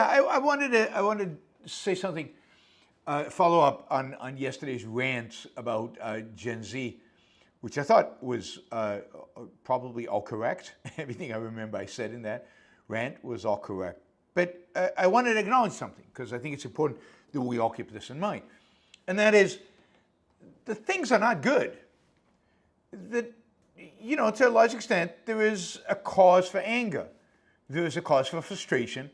Yeah, I wanted to say something, follow up on yesterday's rant about Gen Z, which I thought was probably all correct. Everything I remember I said in that rant was all correct. But I wanted to acknowledge something because I think it's important that we all keep this in mind. And that is, the things are not good. That, to a large extent, there is a cause for anger. There is a cause for frustration.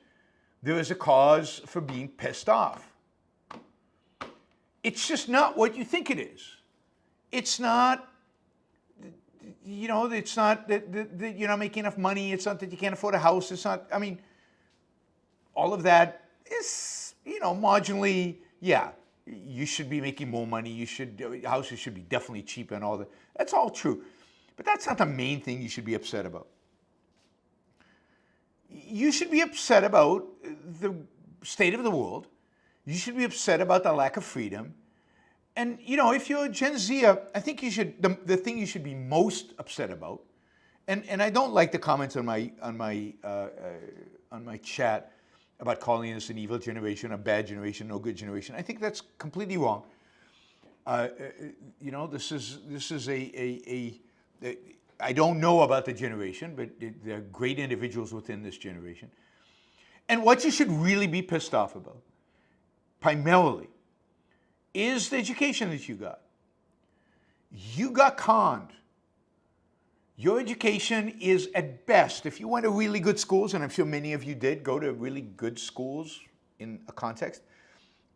There is a cause for being pissed off. It's just not what you think it is. It's not, it's not that you're not making enough money. It's not that you can't afford a house. It's not, all of that is, marginally, yeah, you should be making more money. Houses should be definitely cheaper and all that. That's all true. But that's not the main thing you should be upset about. You should be upset about the state of the world. You should be upset about the lack of freedom. And, if you're a Gen Zer, I think you should, the thing you should be most upset about, and I don't like the comments on my chat about calling us an evil generation, a bad generation, no good generation. I think that's completely wrong. This is I don't know about the generation, but there are great individuals within this generation. And what you should really be pissed off about, primarily, is the education that you got. You got conned. Your education is at best, if you went to really good schools, and I'm sure many of you did go to really good schools in a context,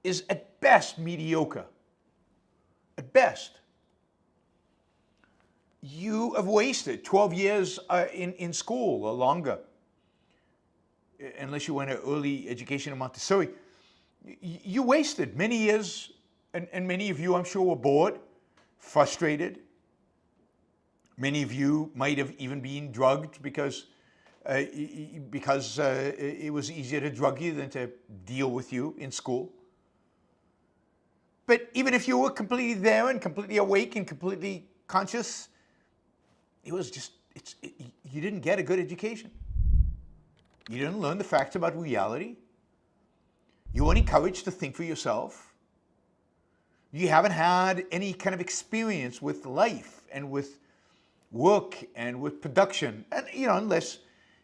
is at best mediocre. At best. You have wasted 12 years in school or longer, unless you went to early education in Montessori. You wasted many years, and many of you, I'm sure, were bored, frustrated. Many of you might have even been drugged because it was easier to drug you than to deal with you in school. But even if you were completely there and completely awake and completely conscious, it was just, you didn't get a good education. You didn't learn the facts about reality. You weren't encouraged to think for yourself. You haven't had any kind of experience with life and with work and with production, and unless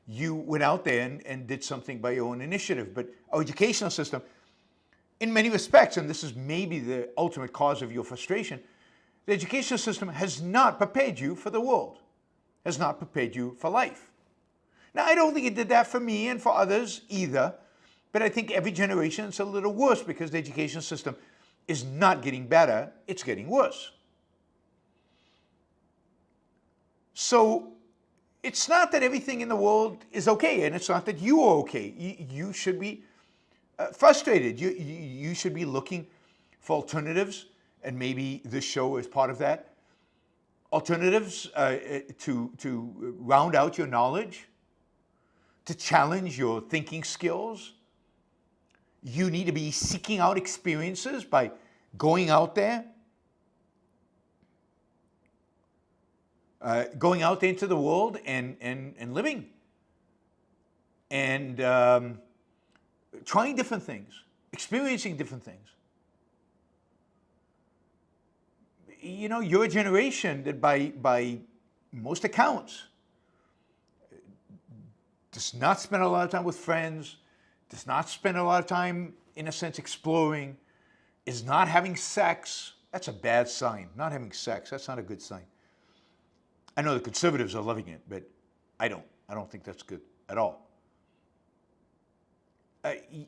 you went out there and did something by your own initiative. But our educational system, in many respects, and this is maybe the ultimate cause of your frustration, the educational system has not prepared you for the world, has not prepared you for life. Now, I don't think it did that for me and for others either, but I think every generation it's a little worse because the education system is not getting better, it's getting worse. So it's not that everything in the world is okay, and it's not that you are okay. You should be frustrated. You should be looking for alternatives, and maybe this show is part of that. Alternatives to round out your knowledge, to challenge your thinking skills. You need to be seeking out experiences by going out there. Going out into the world and living and trying different things, experiencing different things. You're a generation that by most accounts does not spend a lot of time with friends, does not spend a lot of time, in a sense, exploring, is not having sex. That's a bad sign. Not having sex, that's not a good sign. I know the conservatives are loving it, but I don't. I don't think that's good at all.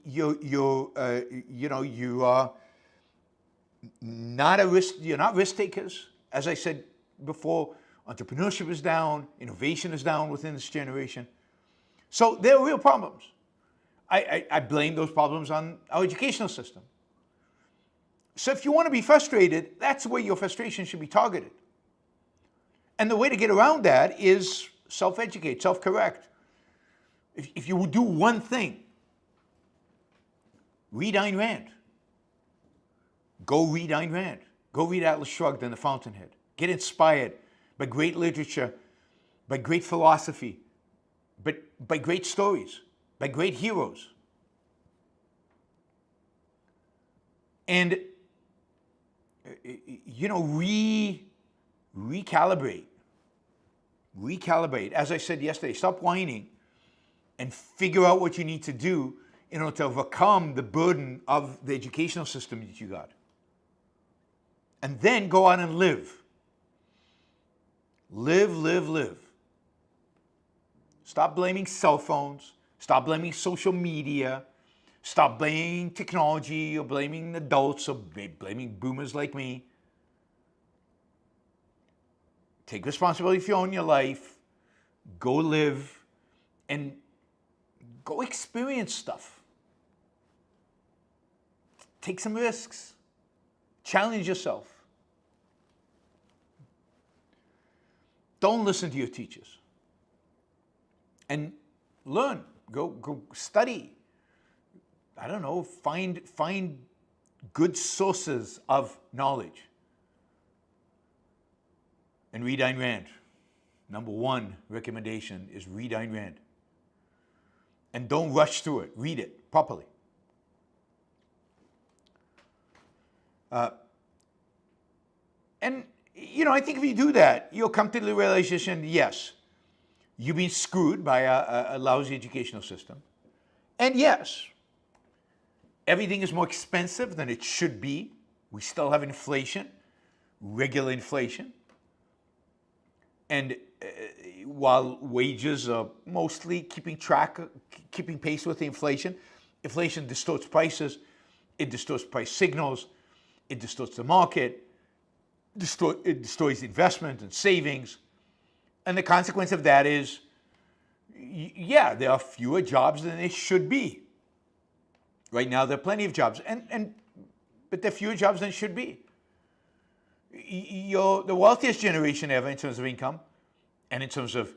You are not you're not risk takers. As I said before, entrepreneurship is down, innovation is down within this generation. So there are real problems. I blame those problems on our educational system. So if you want to be frustrated, that's where your frustration should be targeted. And the way to get around that is self-educate, self-correct. If you do one thing, read Ayn Rand. Go read Ayn Rand. Go read Atlas Shrugged and The Fountainhead. Get inspired by great literature, by great philosophy, but by great stories, by great heroes. And, recalibrate. Recalibrate. As I said yesterday, stop whining and figure out what you need to do in order to overcome the burden of the educational system that you got. And then go out and live. Live. Stop blaming cell phones. Stop blaming social media. Stop blaming technology or blaming adults or blaming boomers like me. Take responsibility for your own life. Go live and go experience stuff. Take some risks. Challenge yourself. Don't listen to your teachers. And learn. Go study. I don't know, find good sources of knowledge. And read Ayn Rand. Number one recommendation is read Ayn Rand. And don't rush through it. Read it properly. And, I think if you do that, you'll come to the realization, yes, you've been screwed by a lousy educational system. And yes, everything is more expensive than it should be. We still have inflation, regular inflation. And while wages are mostly keeping pace with the inflation distorts prices, it distorts price signals, it distorts the market, it destroys investment and savings. And the consequence of that is, there are fewer jobs than there should be. Right now, there are plenty of jobs, but there are fewer jobs than should be. You're the wealthiest generation ever in terms of income and in terms of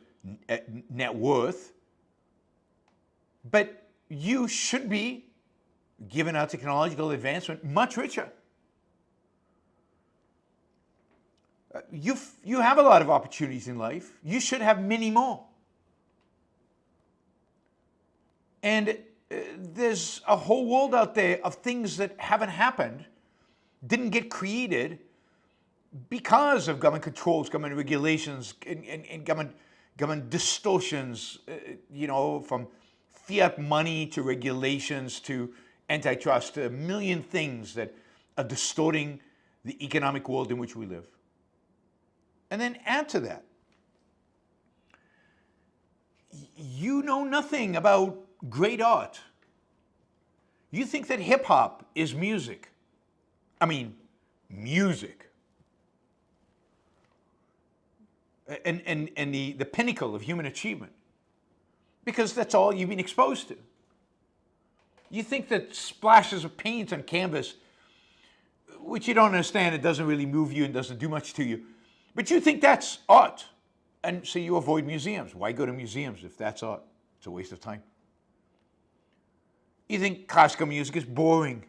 net worth. But you should be, given our technological advancement, much richer. You have a lot of opportunities in life. You should have many more. And there's a whole world out there of things that haven't happened, didn't get created because of government controls, government regulations, and government distortions, from fiat money to regulations to antitrust, a million things that are distorting the economic world in which we live. And then add to that, you know nothing about great art. You think that hip hop is music. I mean, music. And the pinnacle of human achievement. Because that's all you've been exposed to. You think that splashes of paint on canvas, which you don't understand, it doesn't really move you and doesn't do much to you. But you think that's art. And so you avoid museums. Why go to museums if that's art? It's a waste of time. You think classical music is boring.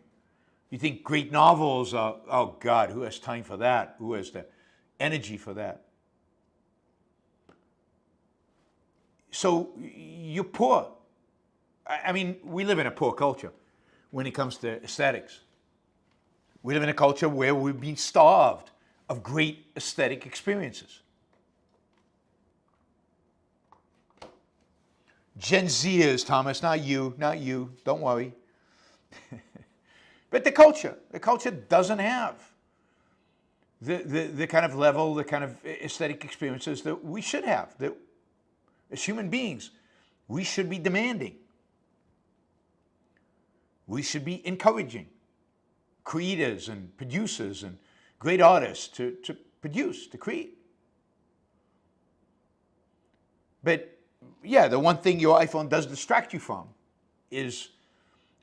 You think great novels are, oh God, who has time for that? Who has the energy for that? So you're poor. I mean, we live in a poor culture when it comes to aesthetics. We live in a culture where we've been starved of great aesthetic experiences. Gen Zers, Thomas, not you, don't worry. But the culture doesn't have the kind of level, the kind of aesthetic experiences that we should have, that as human beings, we should be demanding. We should be encouraging creators and producers and great artists to produce, to create. But yeah, the one thing your iPhone does distract you from is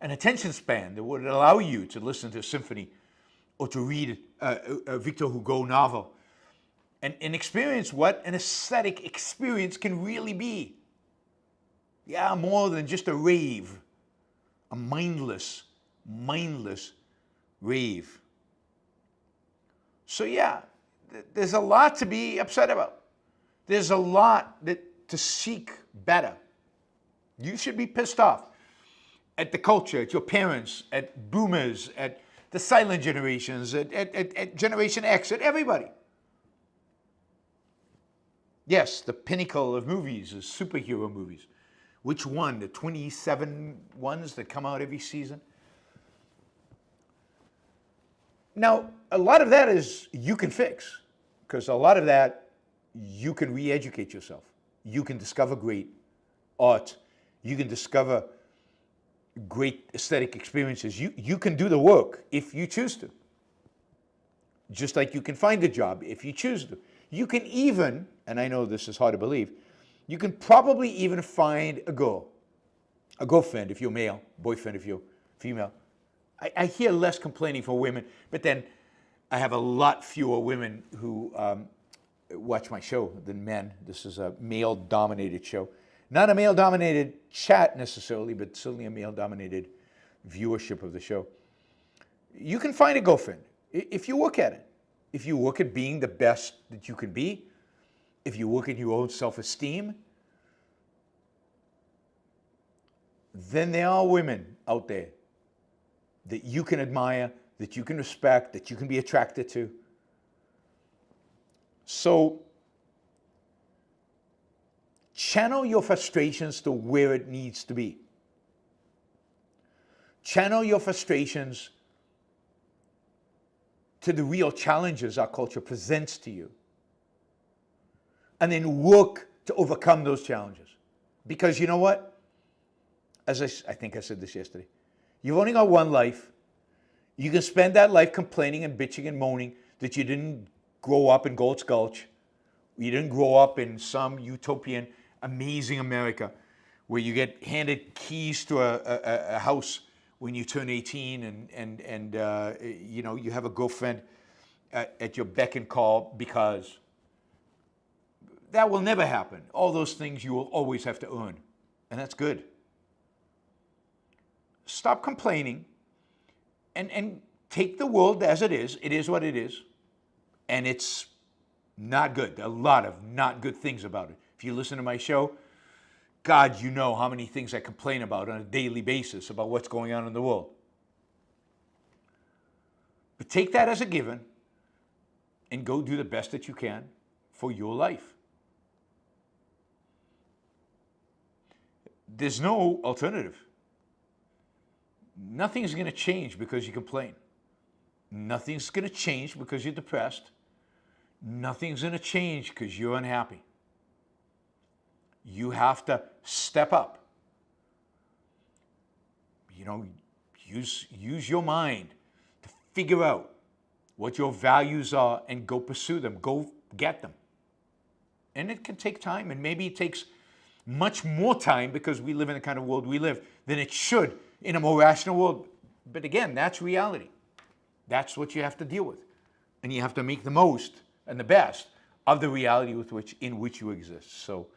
an attention span that would allow you to listen to a symphony or to read a Victor Hugo novel and experience what an aesthetic experience can really be. Yeah, more than just a rave, a mindless rave. So yeah, there's a lot to be upset about. There's a lot to seek better. You should be pissed off at the culture, at your parents, at boomers, at the silent generations, at Generation X, at everybody. Yes, the pinnacle of movies is superhero movies. Which one? The 27 ones that come out every season? Now, a lot of that is you can fix, because a lot of that you can re-educate yourself. You can discover great art. You can discover great aesthetic experiences. You can do the work if you choose to. Just like you can find a job if you choose to. You can even, and I know this is hard to believe, you can probably even find a girlfriend if you're male, boyfriend if you're female. I hear less complaining for women, but then I have a lot fewer women who watch my show than men. This is a male-dominated show. Not a male-dominated chat necessarily, but certainly a male-dominated viewership of the show. You can find a girlfriend if you work at it. If you work at being the best that you can be, if you work at your own self-esteem, then there are women out there that you can admire, that you can respect, that you can be attracted to. So, channel your frustrations to where it needs to be. Channel your frustrations to the real challenges our culture presents to you. And then work to overcome those challenges. Because you know what? As I think I said this yesterday, you've only got one life. You can spend that life complaining and bitching and moaning that you didn't grow up in Gold's Gulch. You didn't grow up in some utopian, amazing America where you get handed keys to a house when you turn 18 and you know, you have a girlfriend at your beck and call, because that will never happen. All those things you will always have to earn, and that's good. Stop complaining and take the world as it is. It is what it is, and it's not good. There are a lot of not good things about it. If you listen to my show, God, you know how many things I complain about on a daily basis about what's going on in the world. But take that as a given and go do the best that you can for your life. There's no alternative. Nothing's going to change because you complain. Nothing's going to change because you're depressed. Nothing's going to change because you're unhappy. You have to step up. You know, use your mind to figure out what your values are and go pursue them. Go get them. And it can take time, and maybe it takes much more time because we live in the kind of world we live than it should in a more rational world. But again, that's reality. That's what you have to deal with. And you have to make the most and the best of the reality in which you exist. So,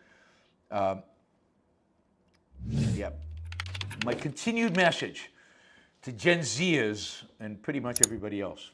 yeah, my continued message to Gen Zers and pretty much everybody else.